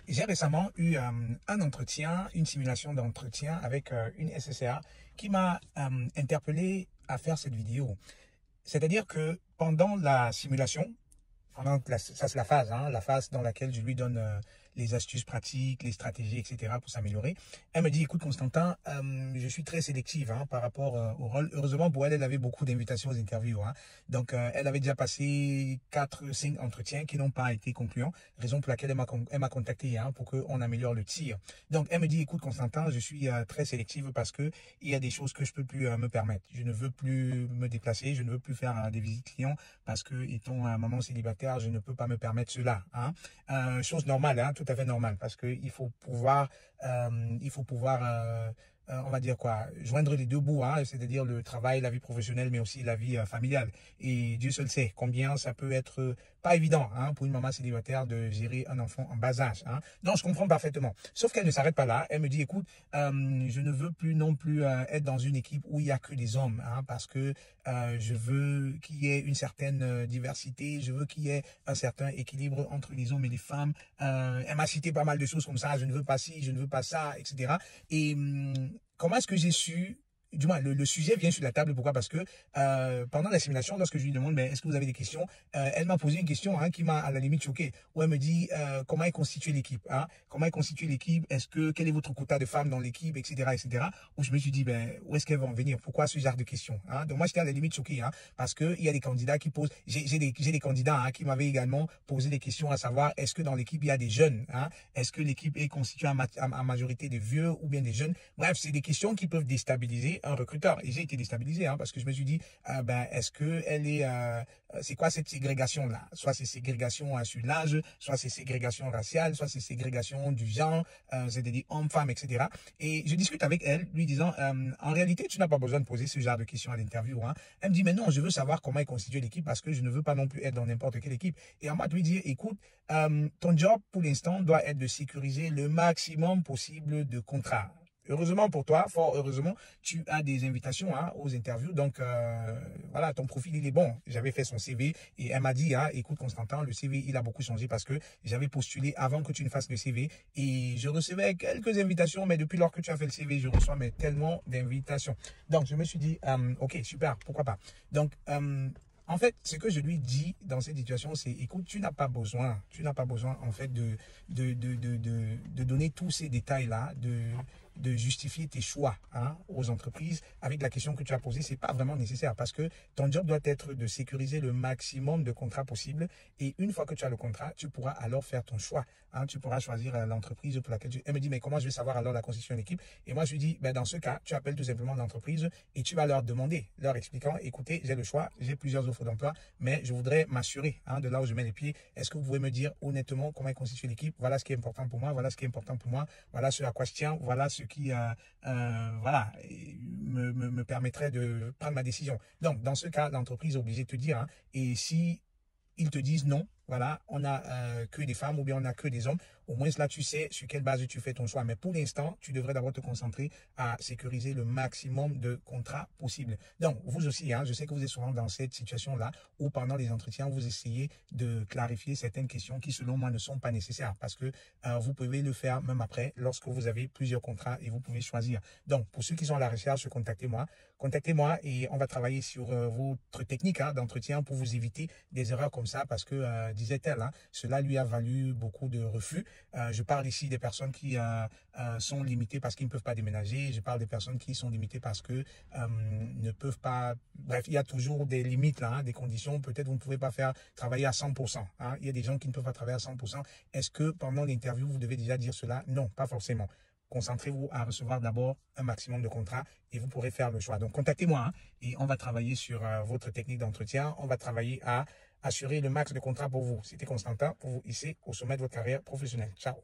J'ai récemment eu un entretien, une simulation d'entretien avec une SSA qui m'a interpellé à faire cette vidéo. C'est-à-dire que pendant la simulation, ça c'est la phase dans laquelle je lui donne les astuces pratiques, les stratégies, etc. pour s'améliorer. Elle me dit, écoute Constantin, je suis très sélective par rapport au rôle. Heureusement pour elle, elle avait beaucoup d'invitations aux interviews. Donc, elle avait déjà passé 4-5 entretiens qui n'ont pas été concluants, raison pour laquelle elle m'a contacté pour qu'on améliore le tir. Donc, elle me dit, écoute Constantin, je suis très sélective parce que il y a des choses que je peux plus me permettre. Je ne veux plus me déplacer, je ne veux plus faire des visites clients parce que, étant maman célibataire, je ne peux pas me permettre cela. Chose normale, tout à fait normale, parce que il faut pouvoir, on va dire quoi, joindre les deux bouts, c'est-à-dire le travail, la vie professionnelle, mais aussi la vie familiale. Et Dieu seul sait combien ça peut être pas évident pour une maman célibataire de gérer un enfant en bas âge. Donc, je comprends parfaitement. Sauf qu'elle ne s'arrête pas là. Elle me dit, écoute, je ne veux plus non plus être dans une équipe où il y a que des hommes, parce que je veux qu'il y ait une certaine diversité, je veux qu'il y ait un certain équilibre entre les hommes et les femmes. Elle m'a cité pas mal de choses comme ça, je ne veux pas ci, je ne veux pas ça, etc. Et comment est-ce que j'ai su, du moins le sujet vient sur la table, pourquoi? Parce que pendant la simulation, lorsque je lui demande mais est-ce que vous avez des questions, elle m'a posé une question qui m'a à la limite choqué, où elle me dit comment est constituée l'équipe, comment est constituée l'équipe, quel est votre quota de femmes dans l'équipe, etc., etc. Où je me suis dit ben où est-ce qu'elles vont en venir, pourquoi ce genre de questions, donc moi j'étais à la limite choqué, parce que il y a des candidats qui posent, j'ai des candidats qui m'avaient également posé des questions à savoir est-ce que dans l'équipe il y a des jeunes, est-ce que l'équipe est constituée en majorité de vieux ou bien des jeunes. Bref, c'est des questions qui peuvent déstabiliser un recruteur. Et j'ai été déstabilisé parce que je me suis dit, est-ce que elle est, c'est quoi cette ségrégation-là? Soit c'est ségrégation sur l'âge, soit c'est ségrégation raciale, soit c'est ségrégation du genre, c'est-à-dire homme-femme, etc. Et je discute avec elle, lui disant, en réalité, tu n'as pas besoin de poser ce genre de questions à l'interview. Elle me dit, mais non, je veux savoir comment est constituée l'équipe parce que je ne veux pas non plus être dans n'importe quelle équipe. Et à moi de lui dire, écoute, ton job pour l'instant doit être de sécuriser le maximum possible de contrats. Heureusement pour toi, fort heureusement, tu as des invitations aux interviews. Donc, voilà, ton profil, il est bon. J'avais fait son CV et elle m'a dit, écoute Constantin, le CV, il a beaucoup changé parce que j'avais postulé avant que tu ne fasses le CV et je recevais quelques invitations, mais depuis lors que tu as fait le CV, je reçois tellement d'invitations. Donc, je me suis dit, ok, super, pourquoi pas. Donc, en fait, ce que je lui dis dans cette situation, c'est, écoute, tu n'as pas besoin, en fait, de donner tous ces détails-là, de justifier tes choix aux entreprises avec la question que tu as posée. C'est pas vraiment nécessaire parce que ton job doit être de sécuriser le maximum de contrats possibles. Et une fois que tu as le contrat, tu pourras alors faire ton choix. Tu pourras choisir l'entreprise pour laquelle Elle me dit, mais comment je vais savoir alors la constitution de l'équipe? Et moi, je lui dis, dans ce cas, tu appelles tout simplement l'entreprise et tu vas leur demander, leur expliquant, écoutez, j'ai le choix, j'ai plusieurs offres d'emploi, mais je voudrais m'assurer de là où je mets les pieds. Est-ce que vous pouvez me dire honnêtement comment est constituée l'équipe? Voilà ce qui est important pour moi, voilà ce qui est important pour moi, voilà ce à quoi je tiens, voilà ce qui voilà, me permettrait de prendre ma décision. Donc, dans ce cas, l'entreprise est obligée de te dire, et si ils te disent non, voilà, on n'a que des femmes ou bien on n'a que des hommes, au moins là tu sais sur quelle base tu fais ton choix. Mais pour l'instant, tu devrais d'abord te concentrer à sécuriser le maximum de contrats possibles. Donc, vous aussi, je sais que vous êtes souvent dans cette situation-là où pendant les entretiens, vous essayez de clarifier certaines questions qui, selon moi, ne sont pas nécessaires parce que vous pouvez le faire même après lorsque vous avez plusieurs contrats et vous pouvez choisir. Donc, pour ceux qui sont à la recherche, contactez-moi et on va travailler sur votre technique d'entretien pour vous éviter des erreurs comme ça parce que, disait-elle, cela lui a valu beaucoup de refus. Je parle ici des personnes qui sont limitées parce qu'ils ne peuvent pas déménager. Je parle des personnes qui sont limitées parce que ne peuvent pas... Bref, il y a toujours des limites, là, des conditions. Peut-être vous ne pouvez pas faire travailler à 100%. Il y a des gens qui ne peuvent pas travailler à 100%. Est-ce que pendant l'interview, vous devez déjà dire cela? Non, pas forcément. Concentrez-vous à recevoir d'abord un maximum de contrats et vous pourrez faire le choix. Donc, contactez-moi et on va travailler sur votre technique d'entretien. On va travailler à assurer le max de contrats pour vous. C'était Constantin pour vous ici au sommet de votre carrière professionnelle. Ciao.